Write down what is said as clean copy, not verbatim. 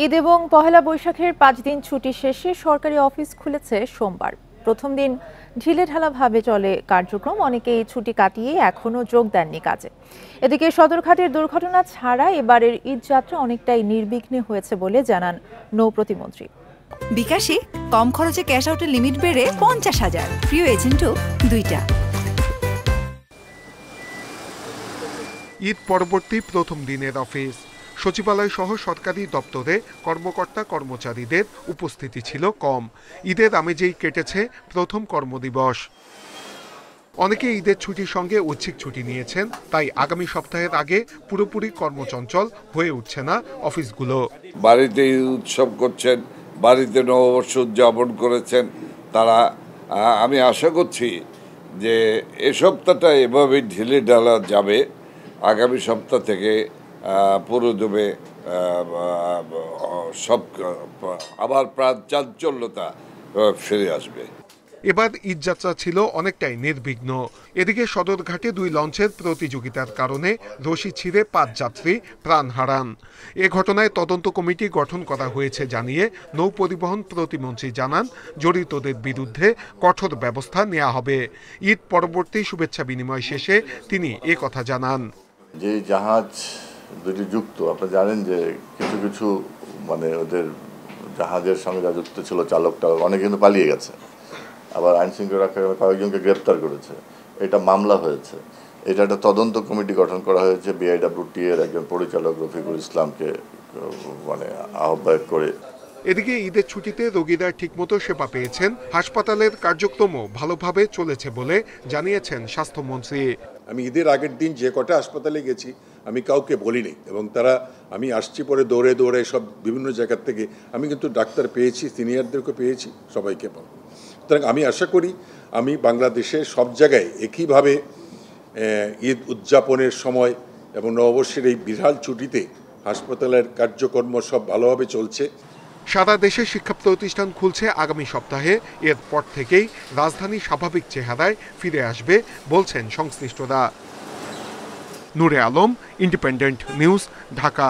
ঈদ এবং পহেলা বৈশাখের 5 দিন ছুটি শেষে সরকারি অফিস খুলেছে সোমবার। প্রথম দিন ঢিলেঢালাভাবে চলে কার্যক্রম, অনেকেই ছুটি কাটিয়ে এখনো যোগ দেননি কাজে। এদিকে সদরঘাটের দুর্ঘটনা ছাড়া এবারের ঈদ যাত্রা অনেকটাই নির্বিঘ্নে হয়েছে বলে জানান নৌ প্রতিমন্ত্রী। বিকাশে কম খরচে ক্যাশ আউটের লিমিট বেড়ে 50,000, প্রিয় এজেন্টও 2টা। ঈদ পরবর্তী প্রথম দিনের অফিস সচিবালয় সহ সরকারি দপ্তরে কর্মকর্তা কর্মচারীদের উপস্থিতি ছিল কম। ঈদের আমেজেই কেটেছে প্রথম কর্মদিবস। অনেকে ঈদের ছুটির সঙ্গে ঐচ্ছিক ছুটি নিয়েছেন, তাই আগামী সপ্তাহের আগে পুরোপুরি কর্মচঞ্চল হয়ে উঠছে না অফিসগুলো। বাড়িতে উৎসব করছেন, বাড়িতে নববর্ষ উদযাপন করেছেন তারা। আমি আশা করছি যে এ সপ্তাহটা এভাবে ঢিলে ঢালা যাবে। আগামী সপ্তাহ থেকে পুরোদমে সব আবার প্রাণ চাঞ্চল্যতা ফিরে আসবে। এবার ঈদযাত্রা ছিল অনেকটাই নির্বিঘ্ন। এদিকে সদরঘাটে 2 লঞ্চের প্রতিযোগিতার কারণে রশি ছিঁড়ে 5 যাত্রী প্রাণ হারান। এ ঘটনায় তদন্ত কমিটি গঠন করা হয়েছে জানিয়ে নৌ পরিবহন প্রতিমন্ত্রী জানান, জড়িতদের বিরুদ্ধে কঠোর ব্যবস্থা নেওয়া হবে। ঈদ পরবর্তী শুভেচ্ছা বিনিময় শেষে তিনি কথা জানান। যে জাহাজ দুটি যুক্ত, আপনারা জানেন যে কিছু কিছু মানে ওদের জাহাজের সঙ্গে যা যুক্ত ছিল চালকটা অনেকে কিন্তু পালিয়ে গেছে, আবার আইন শৃঙ্খলা রক্ষা কয়েকজনকে গ্রেপ্তার করেছে। এটা মামলা হয়েছে। এটা একটা তদন্ত কমিটি গঠন করা হয়েছে BIWT এর একজন পরিচালক রফিকুল ইসলামকে মানে আহ্বায়ক করে। এদিকে ঈদের ছুটিতে রোগীরা ঠিকমতো সেবা পেয়েছেন, হাসপাতালের কার্যক্রমও ভালোভাবে চলেছে বলে জানিয়েছেন স্বাস্থ্যমন্ত্রী। আমি ঈদের আগের দিন যে কটা হাসপাতালে গেছি আমি কাউকে বলিনি, এবং আমি আসছি পরে দৌড়ে দৌড়ে সব বিভিন্ন জায়গার থেকে আমি কিন্তু ডাক্তার পেয়েছি, সিনিয়রদেরকে পেয়েছি, সবাইকে পাবো। সুতরাং আমি আশা করি আমি বাংলাদেশে সব জায়গায় একইভাবে ঈদ উদযাপনের সময় এবং নববর্ষের এই বিশাল ছুটিতে হাসপাতালের কার্যক্রম সব ভালোভাবে চলছে। সারা দেশে শিক্ষা প্রতিষ্ঠান খুলছে আগামী সপ্তাহে। এরপর থেকেই রাজধানী স্বাভাবিক চেহারায় ফিরে আসবে বলছেন সংশ্লিষ্টরা। নূরে আলম, ইন্ডিপেন্ডেন্ট নিউজ, ঢাকা।